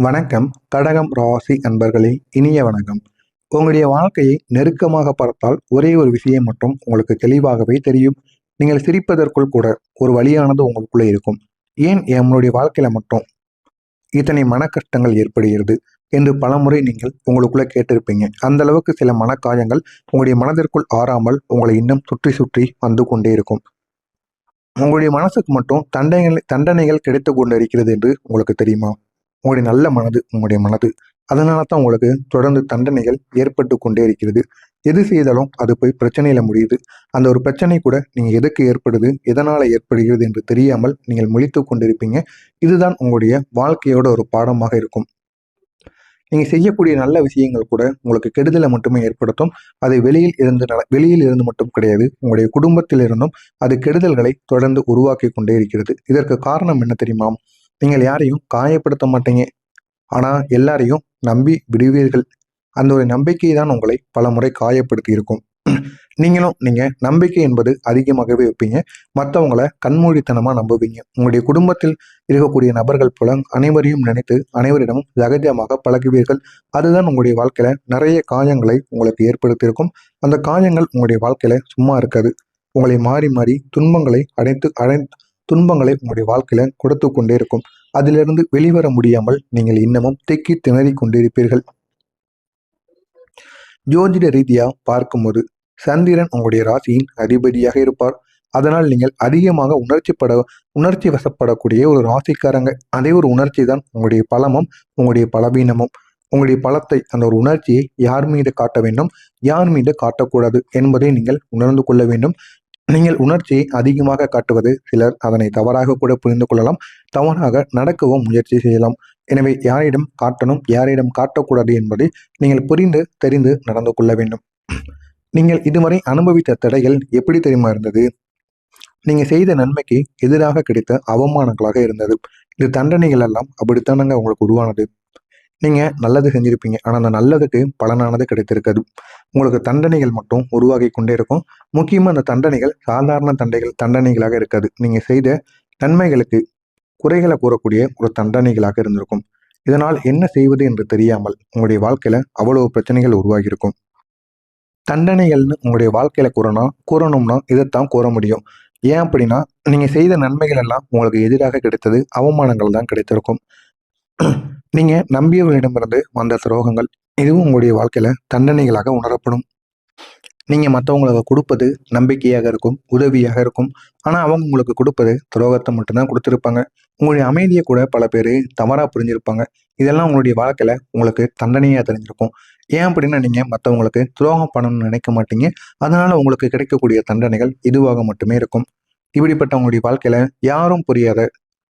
வணக்கம். கடகம் ராசி அன்பர்களே, இனிய வணக்கம். உங்களுடைய வாழ்க்கையை நெருக்கமாக பார்த்தால் ஒரே ஒரு விஷயம் மட்டும் உங்களுக்கு தெளிவாகவே தெரியும். நீங்கள் சிரிப்பதற்குள் கூட ஒரு வழியானது உங்களுக்குள்ளே இருக்கும். ஏன் நம்மளுடைய வாழ்க்கையில மட்டும் இத்தனை மன கஷ்டங்கள் ஏற்படுகிறது என்று பலமுறை நீங்கள் உங்களுக்குள்ள கேட்டிருப்பீங்க. அந்த அளவுக்கு சில மனக்காயங்கள் உங்களுடைய மனதிற்குள் ஆறாமல் உங்களை இன்னும் சுற்றி சுற்றி வந்து கொண்டே இருக்கும். உங்களுடைய மனசுக்கு மட்டும் தண்டனைகள் கிடைத்து கொண்டு இருக்கிறது என்று உங்களுக்கு தெரியுமா? உங்களுடைய நல்ல மனது உங்களுடைய மனது. அதனால தான் உங்களுக்கு தொடர்ந்து தண்டனைகள் ஏற்பட்டு கொண்டே இருக்கிறது. எது செய்தாலும் அது போய் பிரச்சனையில முடியுது. அந்த ஒரு பிரச்சனை கூட நீங்க எதுக்கு ஏற்படுது, எதனால ஏற்படுகிறது என்று தெரியாமல் நீங்கள் முழித்து கொண்டிருப்பீங்க. இதுதான் உங்களுடைய வாழ்க்கையோட ஒரு பாடமாக இருக்கும். நீங்க செய்யக்கூடிய நல்ல விஷயங்கள் கூட உங்களுக்கு கெடுதலை மட்டுமே ஏற்படுத்தும். அது வெளியில் இருந்து மட்டும் கிடையாது, உங்களுடைய குடும்பத்திலிருந்தும் அது கெடுதல்களை தொடர்ந்து உருவாக்கி கொண்டே இருக்கிறது. இதற்கு காரணம் என்ன தெரியுமா? நீங்கள் யாரையும் காயப்படுத்த மாட்டீங்க. ஆனா எல்லாரையும் நம்பி விடுவீர்கள். அந்த ஒரு நம்பிக்கை தான் உங்களை பல முறை காயப்படுத்தி இருக்கும். நீங்க நம்பிக்கை என்பது அதிகமாகவே வைப்பீங்க. மற்றவங்கள கண்மூடித்தனமா நம்புவீங்க. உங்களுடைய குடும்பத்தில் இருக்கக்கூடிய நபர்கள் போல அனைவரையும் நினைத்து அனைவரிடமும் சகஜமாக பழகுவீர்கள். அதுதான் உங்களுடைய வாழ்க்கையில நிறைய காயங்களை உங்களுக்கு ஏற்படுத்தியிருக்கும். அந்த காயங்கள் உங்களுடைய வாழ்க்கையில சும்மா இருக்காது. உங்களை மாறி மாறி துன்பங்களை உங்களுடைய வாழ்க்கையில கொடுத்து கொண்டே இருக்கும். அதிலிருந்து வெளிவர முடியாமல் நீங்கள் இன்னமும் திக்கி திணறிக் கொண்டிருப்பீர்கள். ஜோதிட ரீதியா பார்க்கும்போது சந்திரன் உங்களுடைய ராசியின் அதிபதியாக இருப்பார். அதனால் நீங்கள் அதிகமாக உணர்ச்சி வசப்படக்கூடிய ஒரு ராசிக்காரங்க. அதே ஒரு உணர்ச்சி தான் உங்களுடைய பலமும் உங்களுடைய பலவீனமும். உங்களுடைய பலத்தை, அந்த ஒரு உணர்ச்சியை யார் மீது காட்ட வேண்டும், யார் மீது காட்டக்கூடாது என்பதை நீங்கள் உணர்ந்து கொள்ள வேண்டும். நீங்கள் உணர்ச்சியை அதிகமாக காட்டுவது சிலர் அதனை தவறாக கூட புரிந்து கொள்ளலாம். தவறாக நடக்கவும் முயற்சி செய்யலாம். எனவே யாரிடம் காட்டணும், யாரிடம் காட்டக்கூடாது என்பதை நீங்கள் புரிந்து தெரிந்து நடந்து கொள்ள வேண்டும். நீங்கள் இதுவரை அனுபவித்த தடைகள் எப்படி தெரியுமா இருந்தது? நீங்க செய்த நன்மைக்கு எதிராக கிடைத்த அவமானங்களாக இருந்தது. இது தண்டனைகள் எல்லாம் அப்படித்தானங்க உங்களுக்கு உருவானது. நீங்க நல்லது செஞ்சிருப்பீங்க. ஆனா அந்த நல்லதுக்கு பலனானது கிடைத்திருக்காது. உங்களுக்கு தண்டனைகள் மட்டும் உருவாகி கொண்டே இருக்கும். முக்கியமா அந்த தண்டனைகள் சாதாரண தண்டனைகளாக இருக்காது. நீங்க செய்த நன்மைகளுக்கு குறைகளை கூறக்கூடிய ஒரு தண்டனைகளாக இருந்திருக்கும். இதனால் என்ன செய்வது என்று தெரியாமல் உங்களுடைய வாழ்க்கையில அவ்வளவு பிரச்சனைகள் உருவாகி இருக்கும். தண்டனைகள்னு உங்களுடைய வாழ்க்கையில கூறணும்னா இதைத்தான் கூற முடியும். ஏன் அப்படின்னா, நீங்க செய்த நன்மைகள் எல்லாம் உங்களுக்கு எதிராக கிடைத்தது அவமானங்கள் தான் கிடைத்திருக்கும். நீங்க நம்பியவர்களிடமிருந்து வந்த துரோகங்கள், இதுவும் உங்களுடைய வாழ்க்கையில தண்டனைகளாக உணரப்படும். நீங்க மற்றவங்களுக்கு கொடுப்பது நம்பிக்கையாக இருக்கும், உதவியாக இருக்கும். ஆனா அவங்க உங்களுக்கு கொடுப்பது துரோகத்தை மட்டும்தான் கொடுத்துருப்பாங்க. உங்களுடைய அமைதியை கூட பல பேர் தவறா புரிஞ்சிருப்பாங்க. இதெல்லாம் உங்களுடைய வாழ்க்கையில உங்களுக்கு தண்டனையா தெரிஞ்சிருக்கும். ஏன் அப்படின்னா, நீங்க மற்றவங்களுக்கு துரோகம் பண்ணணும்னு நினைக்க மாட்டீங்க. அதனால உங்களுக்கு கிடைக்கக்கூடிய தண்டனைகள் இதுவாக மட்டுமே இருக்கும். இப்படிப்பட்ட உங்களுடைய வாழ்க்கையில யாரும் புரியாத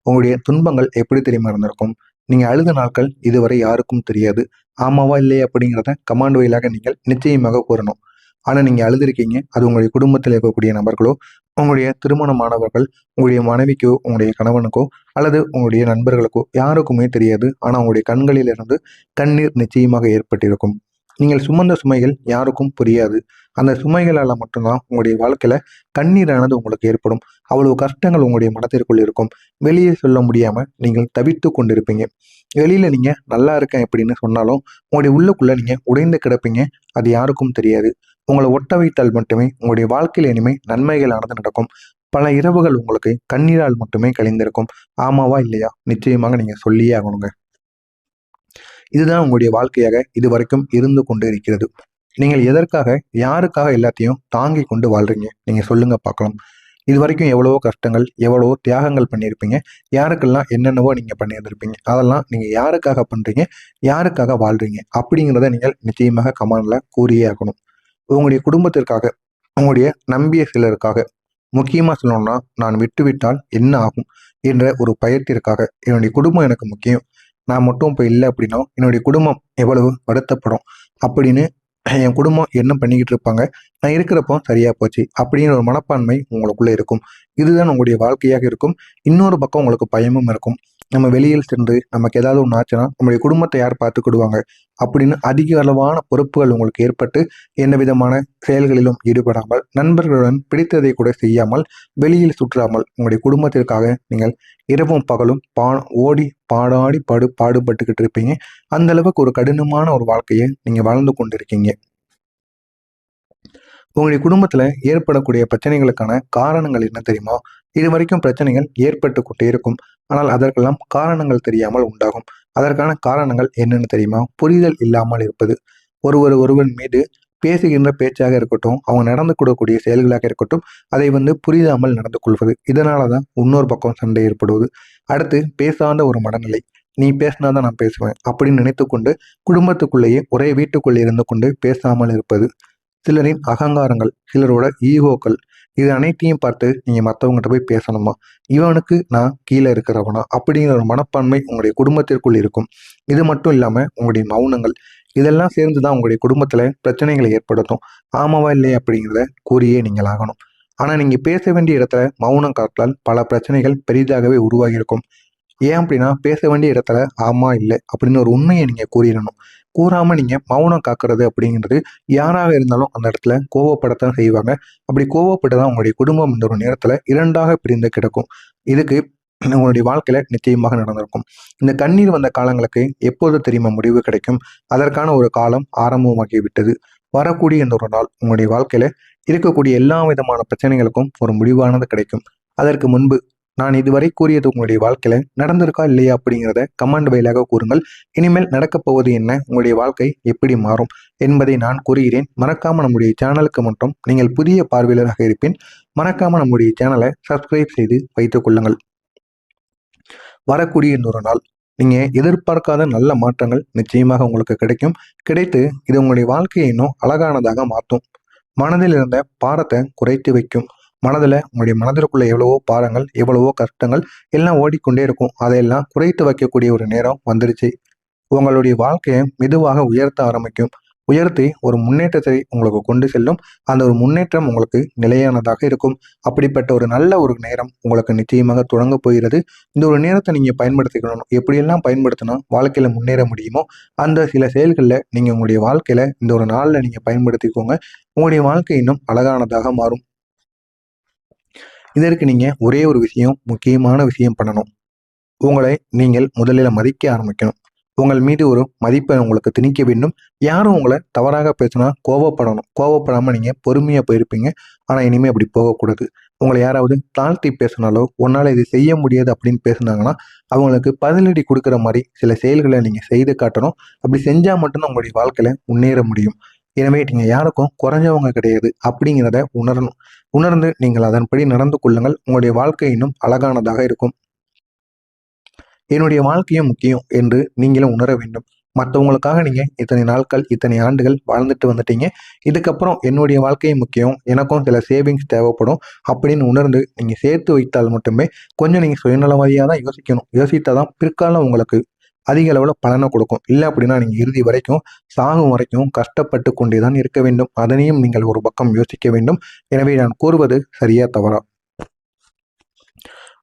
உங்களுடைய துன்பங்கள் எப்படி தெரியுமா இருந்திருக்கும்? நீங்க அழுத நாட்கள் இதுவரை யாருக்கும் தெரியாது. ஆமாவா இல்லையா அப்படிங்கிறத கமாண்ட் வாயிலாக நீங்கள் நிச்சயமாக கூறணும். ஆனா நீங்க அழுதுருக்கீங்க. அது உங்களுடைய குடும்பத்தில் இருக்கக்கூடிய நபர்களோ, உங்களுடைய திருமணமானவர்கள், உங்களுடைய மனைவிக்கோ, உங்களுடைய கணவனுக்கோ, அல்லது உங்களுடைய நண்பர்களுக்கோ யாருக்குமே தெரியாது. ஆனா உங்களுடைய கண்களிலிருந்து கண்ணீர் நிச்சயமாக ஏற்பட்டிருக்கும். நீங்கள் சுமந்த சுமைகள் யாருக்கும் புரியாது. அந்த சுமைகளால மட்டும்தான் உங்களுடைய வாழ்க்கையில கண்ணீரானது உங்களுக்கு ஏற்படும். அவ்வளவு கஷ்டங்கள் உங்களுடைய மனதிற்குள் இருக்கும். வெளியே சொல்ல முடியாம நீங்கள் தவித்து கொண்டிருப்பீங்க. வெளியில நீங்க நல்லா இருக்கேன் அப்படின்னு சொன்னாலும் உங்களுடைய உள்ளுக்குள்ள நீங்க உடைந்து கிடப்பீங்க. அது யாருக்கும் தெரியாது. உங்களை ஒட்ட வைத்தால் மட்டுமே உங்களுடைய வாழ்க்கையில் இனிமே நன்மைகளானது நடக்கும். பல இரவுகள் உங்களுக்கு கண்ணீரால் மட்டுமே கழிந்திருக்கும். ஆமாவா இல்லையா? நிச்சயமாக நீங்க சொல்லியே ஆகணுங்க. இதுதான் உங்களுடைய வாழ்க்கையாக இதுவரைக்கும் இருந்து கொண்டு இருக்கிறது. நீங்கள் எதற்காக, யாருக்காக எல்லாத்தையும் தாங்கி கொண்டு வாழ்றீங்க? நீங்க சொல்லுங்க பார்க்கலாம். இது வரைக்கும் எவ்வளவோ கஷ்டங்கள், எவ்வளவோ தியாகங்கள் பண்ணியிருப்பீங்க. யாருக்கெல்லாம் என்னென்னவோ நீங்க பண்ணியிருந்திருப்பீங்க. அதெல்லாம் நீங்க யாருக்காக பண்றீங்க, யாருக்காக வாழ்றீங்க அப்படிங்கிறத நீங்கள் நிச்சயமாக கமெண்ட்ல கூறியே ஆகணும். உங்களுடைய குடும்பத்திற்காக, உங்களுடைய நம்பிய சிலருக்காக, முக்கியமா சொல்லணும்னா, நான் விட்டுவிட்டால் என்ன ஆகும் என்ற ஒரு பயத்திற்காக, என்னுடைய குடும்பம் எனக்கு முக்கியம். நான் மட்டும் இப்போ இல்லை அப்படின்னா என்னுடைய குடும்பம் எவ்வளவு வருத்தப்படும் அப்படின்னு என் குடும்பம் என்ன பண்ணிக்கிட்டு இருப்பாங்க, நான் இருக்கிறப்போ சரியா போச்சு அப்படிங்கிற ஒரு மனப்பான்மை உங்களுக்குள்ள இருக்கும். இதுதான் உங்களுடைய வாழ்க்கையாக இருக்கும். இன்னொரு பக்கம் உங்களுக்கு பயமும் இருக்கும். நம்ம வெளியில் சென்று நமக்கு ஏதாவது ஒன்று ஆச்சுன்னா நம்முடைய குடும்பத்தை யார் பார்த்துக்கிடுவாங்க அப்படின்னு அதிக அளவான பொறுப்புகள் உங்களுக்கு ஏற்பட்டு எந்த விதமான செயல்களிலும் ஈடுபடாமல் நண்பர்களுடன் பிடித்ததை கூட செய்யாமல் வெளியில் சுற்றாமல் உங்களுடைய குடும்பத்திற்காக நீங்கள் இரவும் பகலும் ஓடி பாடாடி பாடுபட்டுக்கிட்டு இருப்பீங்க. அந்த அளவுக்கு ஒரு கடினமான ஒரு வாழ்க்கையை நீங்க வாழ்ந்து கொண்டிருக்கீங்க. உங்களுடைய குடும்பத்துல ஏற்படக்கூடிய பிரச்சனைகளுக்கான காரணங்கள் என்ன தெரியுமா? இது வரைக்கும் பிரச்சனைகள் ஏற்பட்டு கொண்டே இருக்கும். ஆனால் அதற்கெல்லாம் காரணங்கள் தெரியாமல் உண்டாகும். அதற்கான காரணங்கள் என்னன்னு தெரியுமா? புரிதல் இல்லாமல் இருப்பது. ஒருவர் மீது பேசுகின்ற பேச்சாக இருக்கட்டும், அவங்க நடந்து கொள்ளக்கூடிய செயல்களாக இருக்கட்டும், அதை புரியாமல் நடந்து கொள்வது. இதனாலதான் இன்னொரு பக்கம் சண்டை ஏற்படுவது. அடுத்து பேசாத ஒரு மனநிலை. நீ பேசினாதான் நான் பேசுவேன் அப்படின்னு நினைத்து கொண்டு குடும்பத்துக்குள்ளேயே ஒரே வீட்டுக்குள்ளே இருந்து கொண்டு பேசாமல் இருப்பது. சிலரின் அகங்காரங்கள், சிலரோட ஈகோக்கள், இது அனைத்தையும் பார்த்து நீங்க மற்றவங்ககிட்ட போய் பேசணுமா? இவனுக்கு நான் கீழே இருக்கிறவனா அப்படிங்கிற ஒரு மனப்பான்மை உங்களுடைய குடும்பத்திற்குள் இருக்கும். இது மட்டும் இல்லாம உங்களுடைய மௌனங்கள், இதெல்லாம் சேர்ந்துதான் உங்களுடைய குடும்பத்துல பிரச்சனைகளை ஏற்படுத்தும். ஆமாவா இல்லையா அப்படிங்கிறத கூறியே நீங்கள் ஆகணும். ஆனா நீங்க பேச வேண்டிய இடத்துல மௌனம் காத்தால் பல பிரச்சனைகள் பெரிதாகவே உருவாகி இருக்கும். ஏன் அப்படின்னா பேச வேண்டிய இடத்துல ஆமா இல்லை அப்படின்னு ஒரு உண்மையை நீங்க கூறிடணும். கூறாம நீங்க மௌனம் காக்கிறது அப்படிங்கிறது யாராக இருந்தாலும் அந்த இடத்துல கோவப்படத்தான் செய்வாங்க. அப்படி கோவப்பட்டுதான் உங்களுடைய குடும்பம் இந்த ஒரு நேரத்துல இரண்டாக பிரிந்து கிடக்கும். இதுக்கு உங்களுடைய வாழ்க்கையில நிச்சயமாக நடந்திருக்கும். இந்த கண்ணீர் வந்த காலங்களுக்கு எப்போது தெரியுமா முடிவு கிடைக்கும்? அதற்கான ஒரு காலம் ஆரம்பமாகி விட்டது. வரக்கூடிய இந்த ஒரு நாள் உங்களுடைய வாழ்க்கையில இருக்கக்கூடிய எல்லா விதமான பிரச்சனைகளுக்கும் ஒரு முடிவானது கிடைக்கும். அதற்கு முன்பு நான் இதுவரை கூறியது உங்களுடைய வாழ்க்கையில நடந்திருக்கா இல்லையா அப்படிங்கிறத கமெண்ட் வாயிலாக கூறுங்கள். இனிமேல் நடக்கப் போவது என்ன, உங்களுடைய வாழ்க்கை எப்படி மாறும் என்பதை நான் கூறுகிறேன். மறக்காம நம்முடைய சேனலுக்கு மட்டும் நீங்கள் புதிய பார்வையாளராக இருப்பேன். மறக்காம நம்முடைய சேனலை சப்ஸ்கிரைப் செய்து வைத்துக் கொள்ளுங்கள். வரக்கூடிய இன்னொரு நாள் நீங்க எதிர்பார்க்காத நல்ல மாற்றங்கள் நிச்சயமாக உங்களுக்கு கிடைக்கும். கிடைத்து இது உங்களுடைய வாழ்க்கையை இன்னும் அழகானதாக மாற்றும். மனதில் இருந்த பாரத்தை குறைத்து வைக்கும். உங்களுடைய மனதிற்குள்ள எவ்வளவோ பாரங்கள், எவ்வளவோ கஷ்டங்கள் எல்லாம் ஓடிக்கொண்டே இருக்கும். அதையெல்லாம் குறைத்து வைக்கக்கூடிய ஒரு நேரம் வந்துருச்சு. உங்களுடைய வாழ்க்கையை மெதுவாக உயர்த்த ஆரம்பிக்கும். உயர்த்தி ஒரு முன்னேற்றத்தை உங்களுக்கு கொண்டு செல்லும். அந்த ஒரு முன்னேற்றம் உங்களுக்கு நிலையானதாக இருக்கும். அப்படிப்பட்ட ஒரு நல்ல ஒரு நேரம் உங்களுக்கு நிச்சயமாக தொடங்க போகிறது. இந்த ஒரு நேரத்தை நீங்க பயன்படுத்திக்கணும். எப்படியெல்லாம் பயன்படுத்தினா வாழ்க்கையில முன்னேற முடியுமோ அந்த சில செயல்களில் நீங்க உங்களுடைய வாழ்க்கையில இந்த ஒரு நாள்ல நீங்க பயன்படுத்திக்கோங்க. உங்களுடைய வாழ்க்கை இன்னும் அழகானதாக மாறும். இதற்கு நீங்க ஒரே ஒரு விஷயம், முக்கியமான விஷயம் பண்ணணும். உங்களை நீங்கள் முதலில் மதிக்க ஆரம்பிக்கணும். உங்கள் மீது ஒரு மதிப்பை உங்களுக்கு திணிக்க வேண்டும். யாரும் உங்களை தவறாக பேசினா கோவப்படணும். கோவப்படாம நீங்க பொறுமையா போயிருப்பீங்க. ஆனா இனிமே அப்படி போகக்கூடாது. உங்களை யாராவது தாழ்த்தி பேசினாலோ, உன்னால இது செய்ய முடியாது அப்படின்னு பேசினாங்கன்னா அவங்களுக்கு பதிலடி கொடுக்குற மாதிரி சில செயல்களை நீங்க செய்து காட்டணும். அப்படி செஞ்சா மட்டும்தான் உங்களுடைய வாழ்க்கையில முன்னேற முடியும். எனவே நீங்க யாருக்கும் குறைஞ்சவங்க கிடையாது அப்படிங்கிறத உணரணும். உணர்ந்து நீங்கள் அதன்படி நடந்து கொள்ளுங்கள். உங்களுடைய வாழ்க்கை இன்னும் அழகானதாக இருக்கும். என்னுடைய வாழ்க்கையும் முக்கியம் என்று நீங்களும் உணர வேண்டும். மற்றவங்களுக்காக நீங்க இத்தனை நாட்கள், இத்தனை ஆண்டுகள் வாழ்ந்துட்டு வந்துட்டீங்க. இதுக்கப்புறம் என்னுடைய வாழ்க்கையும் முக்கியம், எனக்கும் சில சேவிங்ஸ் தேவைப்படும் அப்படின்னு உணர்ந்து நீங்க சேர்த்து வைத்தால் மட்டுமே கொஞ்சம் நீங்க சுயநலவாதியாக தான் யோசிக்கணும். யோசித்தாதான் பிற்காலம் உங்களுக்கு அதிக அளவில் பலனை கொடுக்கும். இல்லை அப்படின்னா நீங்கள் இறுதி வரைக்கும், சாகும் வரைக்கும் கஷ்டப்பட்டு கொண்டே தான் இருக்க வேண்டும். அதனையும் நீங்கள் ஒரு பக்கம் யோசிக்க வேண்டும். எனவே நான் கூறுவது சரியா தவறா?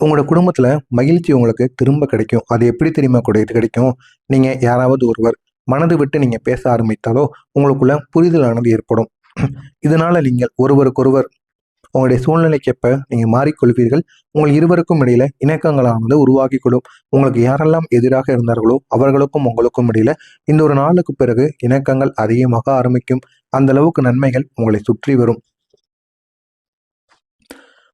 உங்களோட குடும்பத்துல மகிழ்ச்சி உங்களுக்கு திரும்ப கிடைக்கும். அது எப்படி தெரியுமா கிடைக்கும்? நீங்க யாராவது ஒருவர் மனது விட்டு நீங்க பேச ஆரம்பித்தாலோ உங்களுக்குள்ள புரிதலானது ஏற்படும். இதனால நீங்கள் ஒருவருக்கொருவர் உங்களுடைய சூழ்நிலைக்கேற்ப நீங்க மாறிக்கொள்வீர்கள். உங்கள் இருவருக்கும் இடையில இணக்கங்களானது உருவாக்கி கொள்ளும். உங்களுக்கு யாரெல்லாம் எதிராக இருந்தார்களோ அவர்களுக்கும் உங்களுக்கும் இடையில இந்த ஒரு நாளுக்கு பிறகு இணக்கங்கள் அதிகமாக ஆரம்பிக்கும். அந்த அளவுக்கு நன்மைகள் உங்களை சுற்றி வரும்.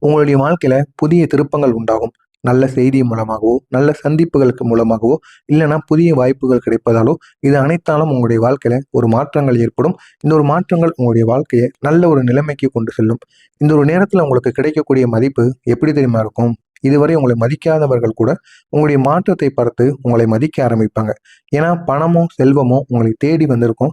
உங்களுடைய வாழ்க்கையில புதிய திருப்பங்கள் உண்டாகும். நல்ல செய்தி மூலமாகவோ, நல்ல சந்திப்புகளுக்கு மூலமாகவோ, இல்லைன்னா புதிய வாய்ப்புகள் கிடைப்பதாலோ, இது அனைத்தாலும் உங்களுடைய வாழ்க்கையில ஒரு மாற்றங்கள் ஏற்படும். இந்த ஒரு மாற்றங்கள் உங்களுடைய வாழ்க்கையை நல்ல ஒரு நிலைமைக்கு கொண்டு செல்லும். இந்த ஒரு நேரத்துல உங்களுக்கு கிடைக்கக்கூடிய மதிப்பு எப்படி தெரியுமா இருக்கும்? இதுவரை உங்களை மதிக்காதவர்கள் கூட உங்களுடைய மாற்றத்தை பார்த்து உங்களை மதிக்க ஆரம்பிப்பாங்க. ஏன்னா பணமோ செல்வமோ உங்களை தேடி வந்திருக்கும்.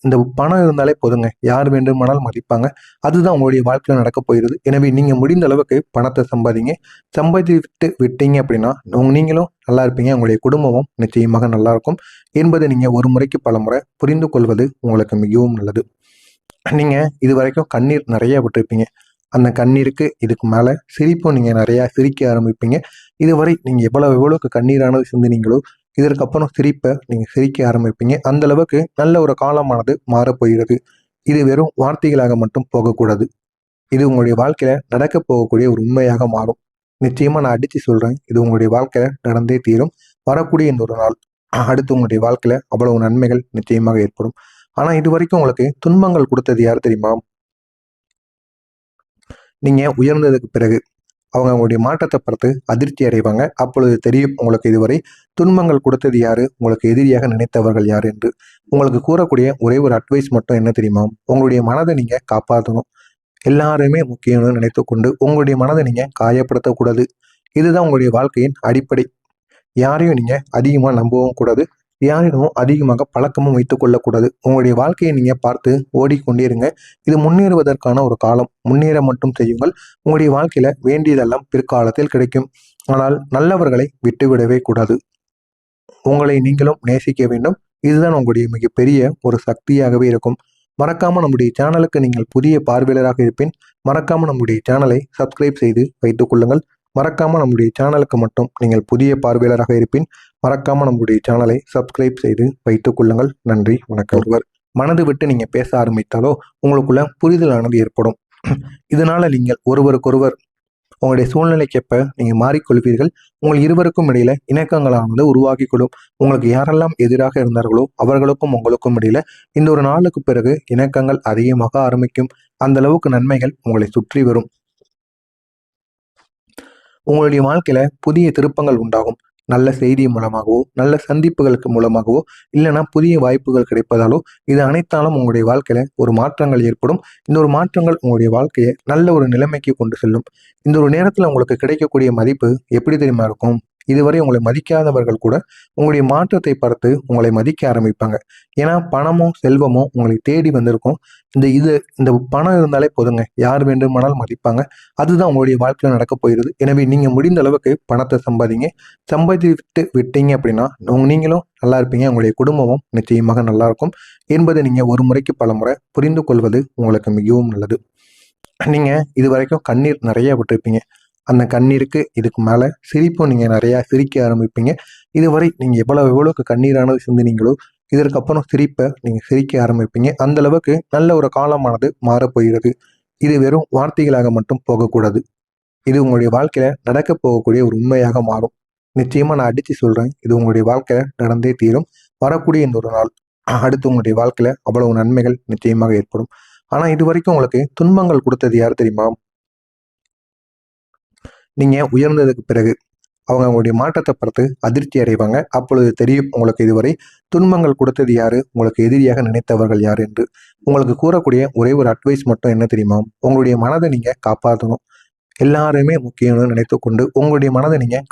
இந்த பணம் இருந்தாலே போதுங்க, யார் வேண்டுமானாலும் மதிப்பாங்க. அதுதான் உங்களுடைய வாழ்க்கையில நடக்க போயிருது. எனவே நீங்க முடிந்த அளவுக்கு பணத்தை சம்பாதித்து விட்டீங்க அப்படின்னா நீங்களும் நல்லா இருப்பீங்க, உங்களுடைய குடும்பமும் நிச்சயமாக நல்லா இருக்கும் என்பதை நீங்க ஒரு முறைக்கு பல முறை புரிந்து கொள்வது உங்களுக்கு மிகவும் நல்லது. நீங்க இது வரைக்கும் கண்ணீர் நிறைய விட்டுருப்பீங்க. அந்த கண்ணீருக்கு இதுக்கு மேலே சிரிப்பும் நீங்கள் நிறையா சிரிக்க ஆரம்பிப்பீங்க. இதுவரை நீங்கள் எவ்வளவுக்கு கண்ணீரானது சிந்தினீங்களோ இதற்கப்புறம் சிரிப்பை நீங்கள் சிரிக்க ஆரம்பிப்பீங்க. அந்த அளவுக்கு நல்ல ஒரு காலமானது மாறப்போகிறது. இது வெறும் வார்த்தைகளாக மட்டும் போகக்கூடாது. இது உங்களுடைய வாழ்க்கையில நடக்க போகக்கூடிய ஒரு உண்மையாக மாறும். நிச்சயமா நான் அடிச்சு சொல்றேன். இது உங்களுடைய வாழ்க்கையில நடந்தே தீரும். வரக்கூடிய இந்த ஒரு நாள் அடுத்து உங்களுடைய வாழ்க்கையில அவ்வளவு நன்மைகள் நிச்சயமாக ஏற்படும். ஆனா இதுவரைக்கும் உங்களுக்கு துன்பங்கள் கொடுத்தது யார் தெரியுமா? நீங்க உயர்ந்ததுக்கு பிறகு அவங்க உங்களுடைய மாற்றத்தை பார்த்து அதிர்ச்சி அடைவாங்க. அப்பொழுது தெரியும் உங்களுக்கு இதுவரை துன்பங்கள் கொடுத்தது யாரு, உங்களுக்கு எதிரியாக நினைத்தவர்கள் யார் என்று. உங்களுக்கு கூறக்கூடிய ஒரே ஒரு அட்வைஸ் மட்டும் என்ன தெரியுமா? உங்களுடைய மனதை நீங்க காப்பாற்றணும். எல்லாருமே முக்கியம்னு நினைத்துக்கொண்டு உங்களுடைய மனதை நீங்க காயப்படுத்தக்கூடாது. இதுதான் உங்களுடைய வாழ்க்கையின் அடிப்படை. யாரையும் நீங்க அதிகமா நம்பவும் கூடாது. யாரிடமும் அதிகமாக பழக்கமும் வைத்துக் கொள்ளக்கூடாது. உங்களுடைய வாழ்க்கையை நீங்க பார்த்து ஓடிக்கொண்டே இருங்க. இது முன்னேறுவதற்கான ஒரு காலம். முன்னேற மட்டும் செய்யுங்கள். உங்களுடைய வாழ்க்கையில வேண்டியதெல்லாம் பிற்காலத்தில் கிடைக்கும். ஆனால் நல்லவர்களை விட்டுவிடவே கூடாது. உங்களை நீங்களும் நேசிக்க வேண்டும். இதுதான் உங்களுடைய மிகப்பெரிய ஒரு சக்தியாகவே இருக்கும். மறக்காம நம்முடைய சேனலுக்கு நீங்கள் புதிய பார்வையாளராக இருப்பின் மறக்காம நம்முடைய சேனலை சப்ஸ்கிரைப் செய்து வைத்துக் கொள்ளுங்கள். மறக்காம நம்முடைய சேனலுக்கு மட்டும் நீங்கள் புதிய பார்வையாளராக இருப்பின் மறக்காம நம்முடைய சேனலை சப்ஸ்கிரைப் செய்து வைத்துக் கொள்ளுங்கள். நன்றி, வணக்கம். ஒருவர் மனது விட்டு நீங்க பேச ஆரம்பித்தாலோ உங்களுக்குள்ள புரிதலானது ஏற்படும். இதனால நீங்கள் ஒருவருக்கொருவர் உங்களுடைய சூழ்நிலைக்கேற்ப நீங்கள் மாறிக்கொள்வீர்கள். உங்கள் இருவருக்கும் இடையில இணக்கங்களானது உருவாக்கி கொள்ளும். உங்களுக்கு யாரெல்லாம் எதிராக இருந்தார்களோ அவர்களுக்கும் உங்களுக்கும் இடையில இந்த ஒரு நாளுக்கு பிறகு இணக்கங்கள் அதிகமாக ஆரம்பிக்கும். அந்த அளவுக்கு நன்மைகள் உங்களை சுற்றி வரும். உங்களுடைய வாழ்க்கையில புதிய திருப்பங்கள் உண்டாகும். நல்ல செய்தி மூலமாகவோ நல்ல சந்திப்புகளுக்கு மூலமாகவோ இல்லைன்னா புதிய வாய்ப்புகள் கிடைப்பதாலோ இது அனைத்தாலும் உங்களுடைய வாழ்க்கையில ஒரு மாற்றங்கள் ஏற்படும். இந்த ஒரு மாற்றங்கள் உங்களுடைய வாழ்க்கையை நல்ல ஒரு நிலைமைக்கு கொண்டு செல்லும். இந்த ஒரு நேரத்துல உங்களுக்கு கிடைக்கக்கூடிய மதிப்பு எப்படி தெரியுமா இருக்கும்? இதுவரை உங்களை மதிக்காதவர்கள் கூட உங்களுடைய மாற்றத்தை பார்த்து உங்களை மதிக்க ஆரம்பிப்பாங்க. ஏன்னா பணமோ செல்வமோ உங்களை தேடி வந்திருக்கும். இந்த பணம் இருந்தாலே போதுங்க, யார் வேண்டுமானாலும் மதிப்பாங்க. அதுதான் உங்களுடைய வாழ்க்கையில நடக்க போயிருது. எனவே நீங்க முடிந்த அளவுக்கு பணத்தை சம்பாதிங்க. சம்பாதித்து விட்டீங்க அப்படின்னா நீங்களும் நல்லா இருப்பீங்க, உங்களுடைய குடும்பமும் நிச்சயமாக நல்லா இருக்கும் என்பதை நீங்க ஒரு முறைக்கு பல முறை புரிந்து கொள்வது உங்களுக்கு மிகவும் நல்லது. நீங்க இது வரைக்கும் கண்ணீர் நிறைய விட்டுருப்பீங்க. அந்த கண்ணீருக்கு இதுக்கு மேல சிரிப்பும் நீங்க நிறைய சிரிக்க ஆரம்பிப்பீங்க. இதுவரை நீங்க எவ்வளவுக்கு கண்ணீரானது சிந்தினீங்களோ இதற்கப்புறம் சிரிப்பை நீங்க சிரிக்க ஆரம்பிப்பீங்க. அந்த அளவுக்கு நல்ல ஒரு காலமானது மாறப்போகிறது. இது வெறும் வார்த்தைகளாக மட்டும் போகக்கூடாது. இது உங்களுடைய வாழ்க்கையில நடக்க போகக்கூடிய ஒரு உண்மையாக மாறும். நிச்சயமா நான் அடிச்சு சொல்றேன். இது உங்களுடைய வாழ்க்கையில நடந்தே தீரும். வரக்கூடிய இந்த ஒரு நாள் அடுத்து உங்களுடைய வாழ்க்கையில அவ்வளவு நன்மைகள் நிச்சயமாக ஏற்படும். ஆனா இது வரைக்கும் உங்களுக்கு துன்பங்கள் கொடுத்தது யார் தெரியுமா? நீங்க உயர்ந்ததுக்கு பிறகு அவங்க உங்களுடைய மாற்றத்தை பார்த்து அதிர்ச்சி அடைவாங்க. அப்பொழுது தெரியும் உங்களுக்கு இதுவரை துன்பங்கள் கொடுத்தது யாரு, உங்களுக்கு எதிரியாக நினைத்தவர்கள் யார் என்று. உங்களுக்கு கூறக்கூடிய ஒரே ஒரு அட்வைஸ் மட்டும் என்ன தெரியுமா? உங்களுடைய மனதை நீங்க காப்பாற்றணும். எல்லாருமே முக்கியம்னு நினைத்துக்கொண்டு உங்களுடைய மனதை நீங்க